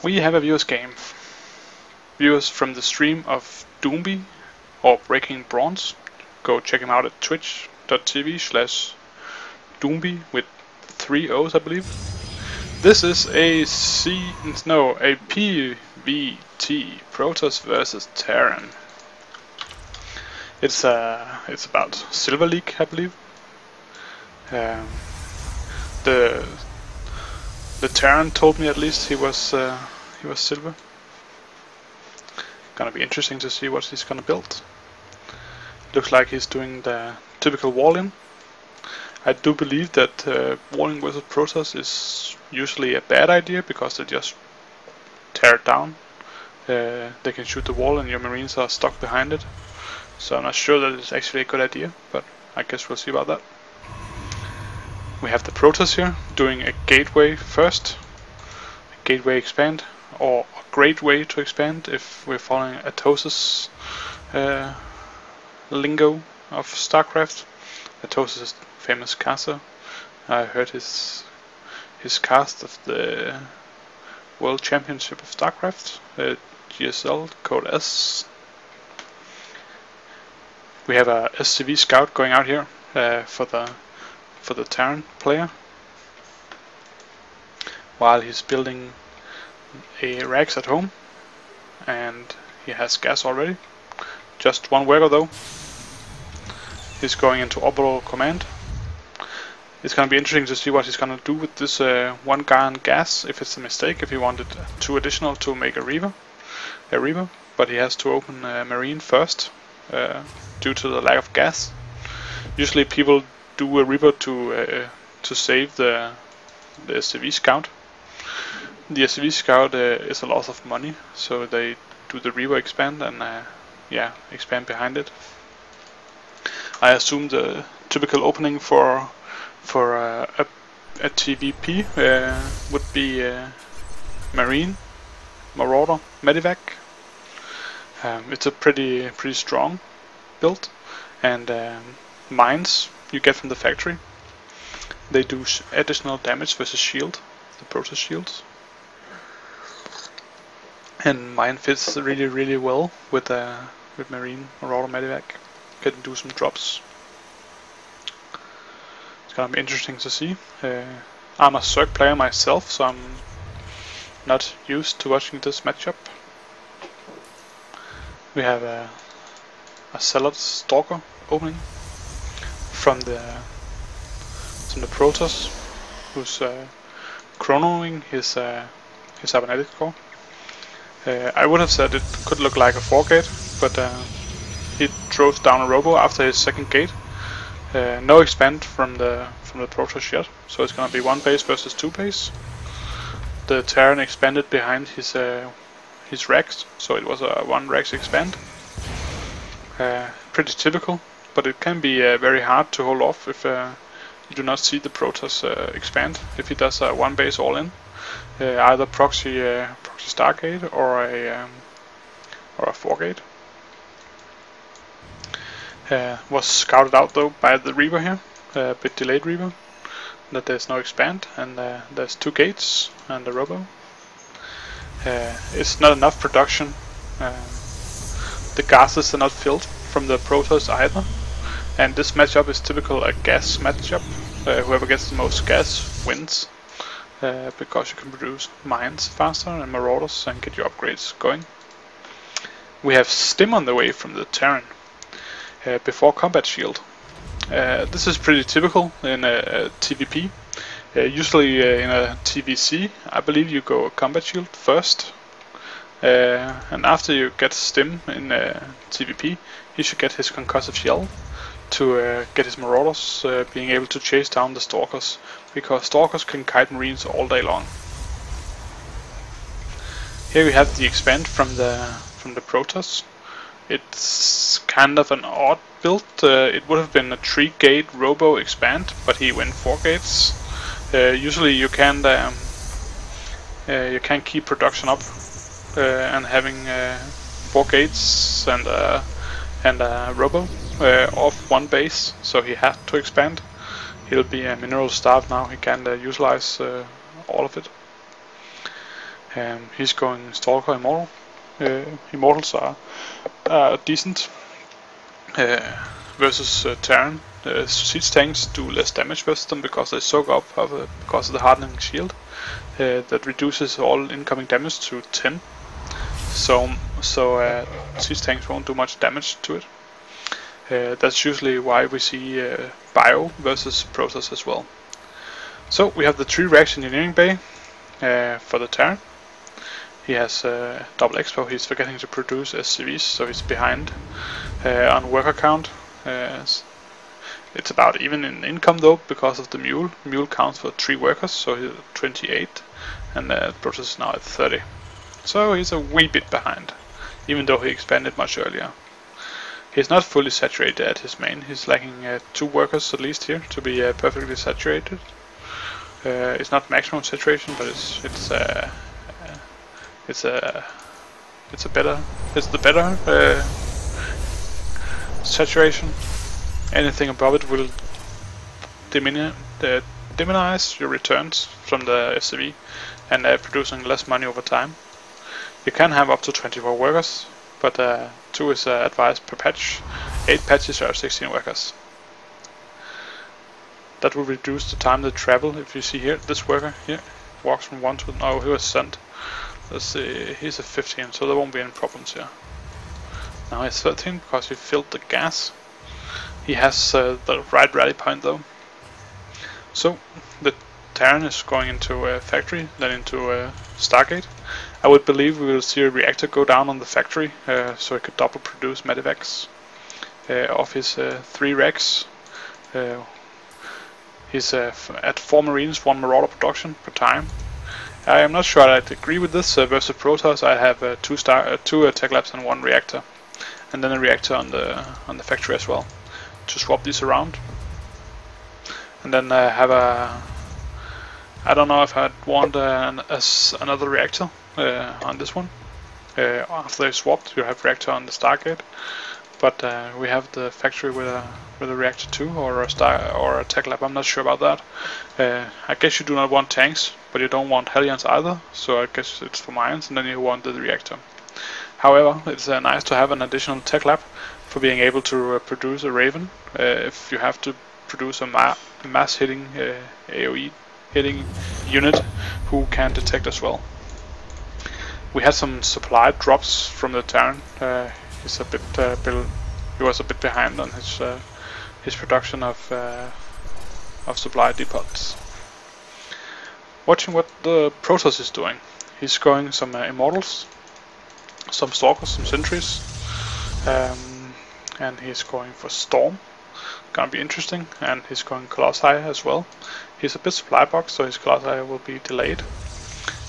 We have a viewers game. Viewers from the stream of Doomby or Breaking Bronze. Go check him out at twitch.tv/Doomby with 3 O's, I believe. This is a PvT, Protoss versus Terran. It's about Silver League, I believe. The Terran told me at least he was silver. Gonna be interesting to see what he's gonna build. Looks like he's doing the typical wall-in. I do believe that wall-in versus Protoss is usually a bad idea because they just tear it down. They can shoot the wall and your marines are stuck behind it. So I'm not sure that it's actually a good idea, but I guess we'll see about that. We have the Protoss here doing a gateway first. A gateway expand, or a great way to expand if we're following Atos's lingo of StarCraft. Atos is famous caster. I heard his cast of the World Championship of StarCraft, GSL code S. We have a SCV scout going out here for the Terran player, while he's building a Rax at home, and he has gas already. Just one worker though. He's going into orbital command. It's gonna be interesting to see what he's gonna do with this one guy on gas. If it's a mistake, if he wanted 2 additional to make a Reaver, but he has to open a Marine first due to the lack of gas. Usually people do a Reaver to save the SCV scout. The SCV scout is a loss of money, so they do the Reaver expand and expand behind it. I assume the typical opening for a TvP would be Marine, Marauder, Medivac. It's a pretty strong build, and mines you get from the factory. They do additional damage versus shield, the Protoss shields, and mine fits really well with Marine, Marauder, Medivac. Can do some drops. It's gonna be interesting to see. I'm a Zerg player myself, so I'm not used to watching this matchup. We have a Zealot Stalker opening from the Protoss, who's chronoing his cybernetic core. I would have said it could look like a 4-gate, but he throws down a robo after his second gate. No expand from the Protoss yet, so it's gonna be 1 base versus 2 base. The Terran expanded behind his Rex, so it was a 1 Rex expand. Pretty typical, but it can be very hard to hold off if you do not see the Protoss expand. If he does a 1 base all in, either proxy Stargate or a 4-gate. Was scouted out though by the Reaver here, a bit delayed Reaver, that there's no expand, and there's 2 gates and a robo. It's not enough production. The gases are not filled from the Protoss either, and this matchup is typical a gas matchup. Whoever gets the most gas wins, because you can produce mines faster and marauders and get your upgrades going. We have Stim on the way from the Terran. Before combat shield. This is pretty typical in a TvP. Usually in a TvC, I believe you go combat shield first, and after you get Stim in TvP, he should get his concussive shell to get his marauders being able to chase down the stalkers, because stalkers can kite marines all day long. Here we have the expand from the Protoss. It's kind of an odd build. It would have been a 3-gate robo expand, but he went 4 gates. Usually you can keep production up and having 4 gates and a robo off 1 base, so he had to expand. He'll be a mineral starved now. He can't utilize all of it. He's going Stalker Immortal. Immortals are decent versus Terran. Siege tanks do less damage versus them because they soak up because of the hardening shield that reduces all incoming damage to 10. So siege tanks won't do much damage to it. That's usually why we see Bio versus Protoss as well. So we have the 3 racks engineering bay for the Terran. He has double expo. He's forgetting to produce SCVs, so he's behind on worker count. It's about even in income though, because of the mule. Mule counts for 3 workers, so he's at 28, and Protoss is now at 30. So he's a wee bit behind, even though he expanded much earlier. He's not fully saturated at his main. He's lacking 2 workers at least here to be perfectly saturated. It's not maximum saturation, but it's the better saturation. Anything above it will diminish your returns from the SCV and producing less money over time. You can have up to 24 workers, but 2 is advised per patch. 8 patches are 16 workers. That will reduce the time they travel. If you see here, this worker here walks from 1 to... Oh, he was sent. Let's see, he's at 15, so there won't be any problems here. Now he's 13 because he filled the gas. He has the right rally point though. So the Terran is going into a factory, then into a Stargate. I would believe we will see a reactor go down on the factory, so it could double produce medevacs of his 3 racks. He's at 4 Marines, 1 Marauder production per time. I am not sure I'd agree with this. Versus Protoss, I have 2 tech labs and 1 reactor, and then a reactor on the factory as well, to swap these around. And then have a... I don't know if I'd want another reactor on this one. After they swapped, you have reactor on the Stargate, but we have the factory with a reactor too, or a tech lab. I'm not sure about that. I guess you do not want tanks, but you don't want Hellions either, so I guess it's for mines, and then you want the reactor. However, it's nice to have an additional tech lab for being able to produce a Raven if you have to produce a mass hitting AoE hitting unit who can detect as well. We had some supply drops from the Terran. He's a bit he was a bit behind on his production of supply depots. Watching what the Protoss is doing. He's going some Immortals, some Stalkers, some Sentries, and he's going for Storm. Gonna be interesting, and he's going Colossi as well. He's a bit supply box, so his Colossi will be delayed.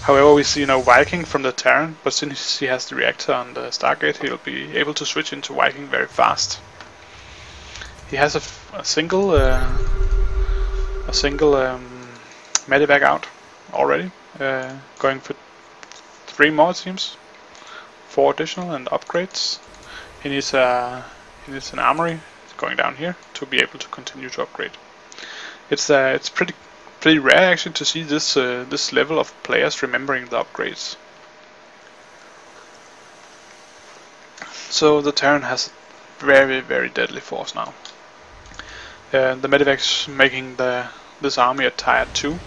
However, we see no Viking from the Terran, but since he has the reactor on the Stargate, he'll be able to switch into Viking very fast. He has a single medevac out already, going for 3 more, it seems, 4 additional and upgrades. He needs an armory going down here to be able to continue to upgrade. It's pretty rare actually to see this level of players remembering the upgrades. So the Terran has very, very deadly force now. The medevac's making this army a tier 2,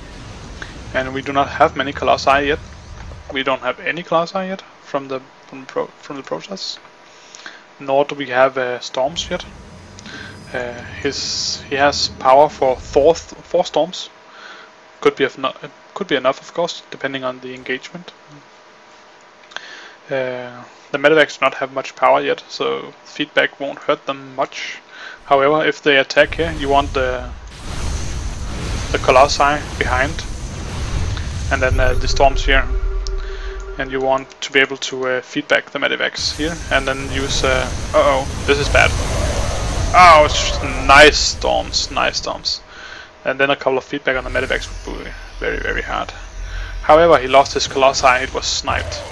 and we do not have many Colossi yet. We don't have any Colossi yet from the Protoss, nor do we have Storms yet. He has power for 4 Storms. Could be enough, of course, depending on the engagement. The medevacs do not have much power yet, so feedback won't hurt them much. However, if they attack here, you want the Colossi behind, and then the Storms here, and you want to be able to feedback the medevacs here, and then use. This is bad. Oh, it's nice Storms. And then a couple of feedback on the medevacs would be very, very hard. However, he lost his Colossi, it was sniped.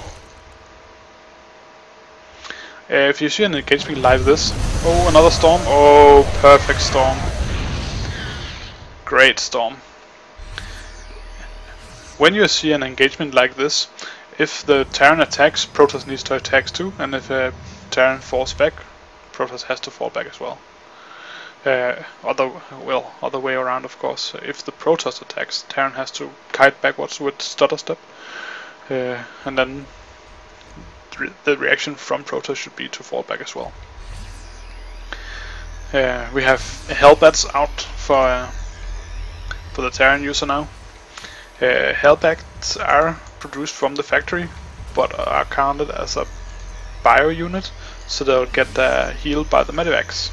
If you see an engagement like this, oh, another Storm, oh, perfect Storm. Great Storm. When you see an engagement like this, If the Terran attacks, Protoss needs to attack too, and if Terran falls back, Protoss has to fall back as well. Other way around, of course. If the Protoss attacks, Terran has to kite backwards with stutter step, and then the reaction from Protoss should be to fall back as well. We have Hellbats out for the Terran user now. Hellbats are produced from the factory, but are counted as a bio unit, so they'll get healed by the medevacs,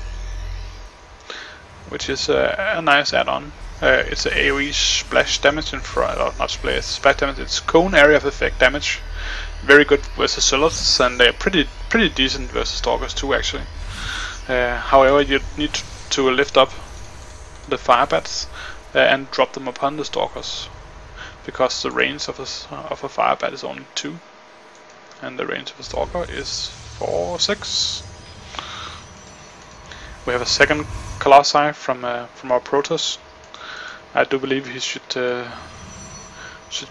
which is a nice add-on. It's a AoE splash damage in front, or not splash damage. It's cone area of effect damage. Very good versus Zealots, and they're pretty decent versus Stalkers too, actually. However, you need to lift up the Firebats and drop them upon the Stalkers, because the range of a Firebat is only 2, and the range of a Stalker is 4, 6. We have a second Colossi from our Protoss. I do believe he should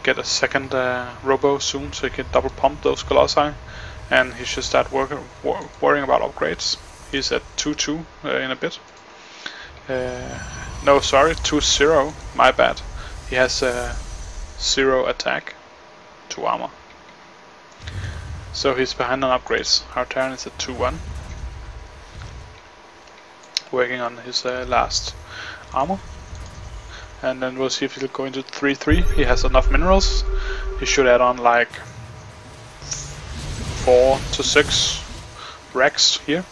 get a second Robo soon, so he can double pump those Colossi, and he should start worrying about upgrades. He's at 2-2 in a bit. No, sorry, 2-0. My bad. He has 0 attack, 2 armor. So he's behind on upgrades. Our Terran is at 2-1. Working on his last armor. And then we'll see if he'll go into 3-3. He has enough minerals. He should add on like 4 to 6 racks here.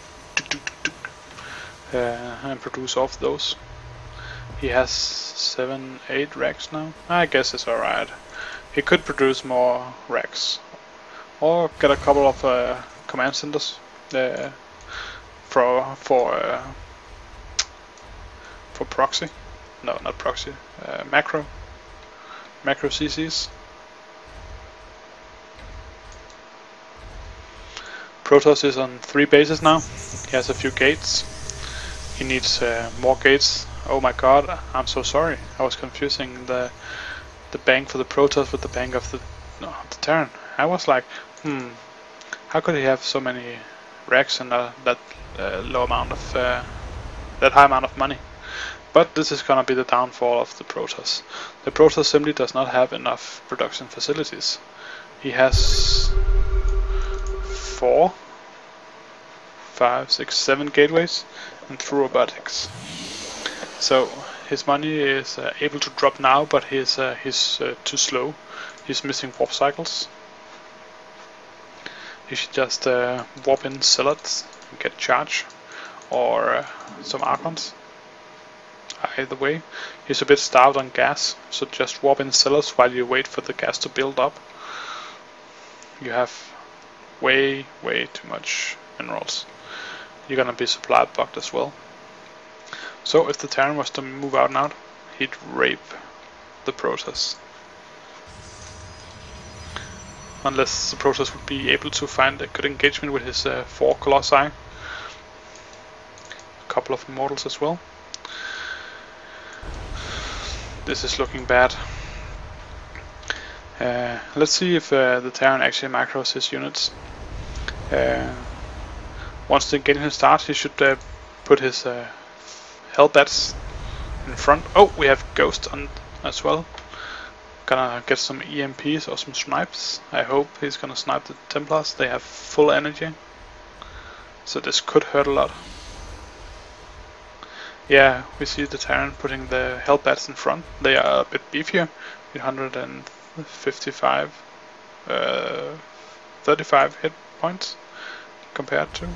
And produce off those. He has 7, 8 racks now. I guess it's alright. He could produce more racks, or get a couple of command centers for proxy. No, not proxy. Macro CCs. Protoss is on 3 bases now. He has a few gates. He needs more gates. Oh my god, I'm so sorry. I was confusing the bank for the Protoss with the bank of the Terran. I was like, how could he have so many racks and that low amount of that high amount of money? But this is gonna be the downfall of the Protoss. The Protoss simply does not have enough production facilities. He has 4, 5, 6, 7 gateways and 2 robotics. So his money is able to drop now, but he's too slow. He's missing warp cycles. He should just warp in Zealots and get charge, or some Archons. Either way, he's a bit starved on gas, so just warp in Zealots while you wait for the gas to build up. You have way too much minerals. You're gonna be supply bugged as well. So if the Terran was to move out and out, he'd rape the Protoss. Unless the Protoss would be able to find a good engagement with his 4 Colossi. A couple of Immortals as well. This is looking bad. Let's see if the Terran actually macros his units. Once the engagement starts, he should put his Hellbats in front. Oh, we have Ghost on as well. Gonna get some EMPs or some snipes. I hope he's gonna snipe the Templars. They have full energy, so this could hurt a lot. Yeah, we see the Terran putting the Hellbats in front. They are a bit beefier, with 155, 35 hit points compared to.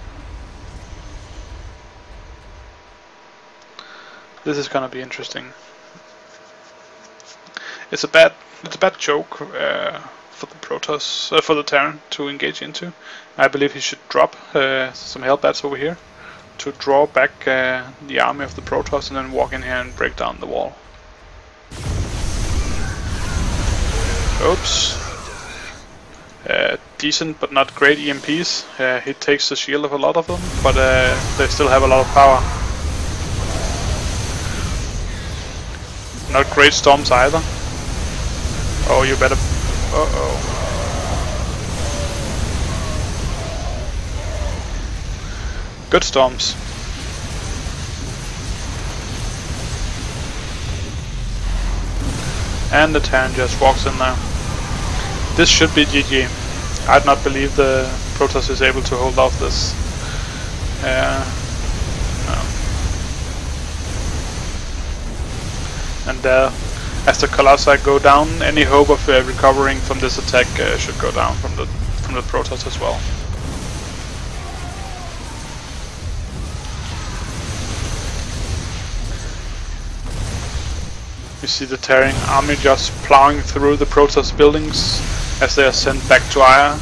This is gonna be interesting. It's a bad joke for the Protoss, for the Terran to engage into. I believe he should drop some Hellbats over here to draw back the army of the Protoss, and then walk in here and break down the wall. Oops. Decent but not great EMPs. He takes the shield of a lot of them, but they still have a lot of power. Not great storms either. Oh, you better... Uh-oh. Good storms. And the Terran just walks in there. This should be GG. I'd not believe the Protoss is able to hold off this. No. And as the Colossi go down, any hope of recovering from this attack should go down from the Protoss as well. You see the Terran army just plowing through the Protoss buildings as they are sent back to Aya.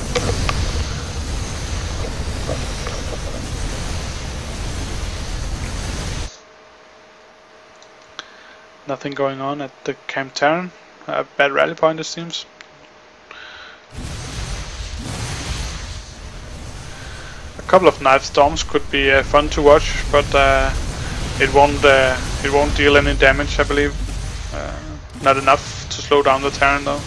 Nothing going on at the Camp Terran. A bad rally point, it seems. A couple of night storms could be fun to watch, but it won't deal any damage, I believe. Not enough to slow down the Terran though.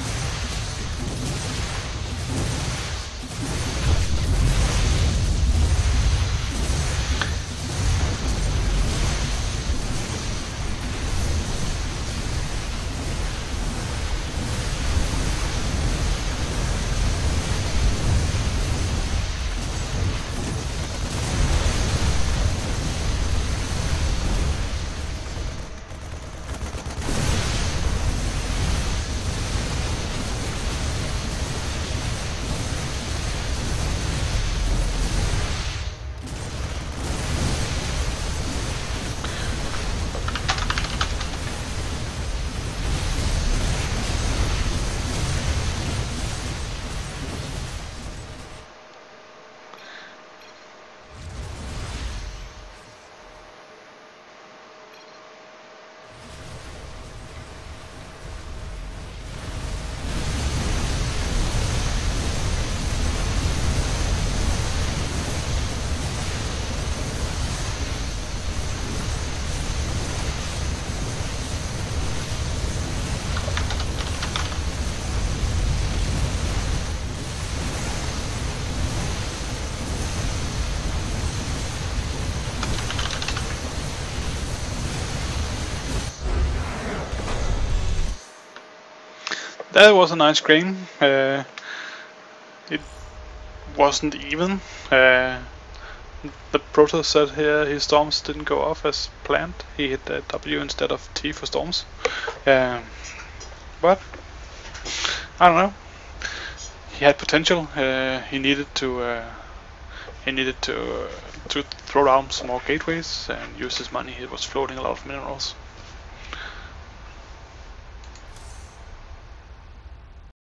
That was a nice game. It wasn't even. The Protoss said here his storms didn't go off as planned. He hit W instead of T for storms. But I don't know. He had potential. He needed to throw down some more gateways and use his money. He was floating a lot of minerals.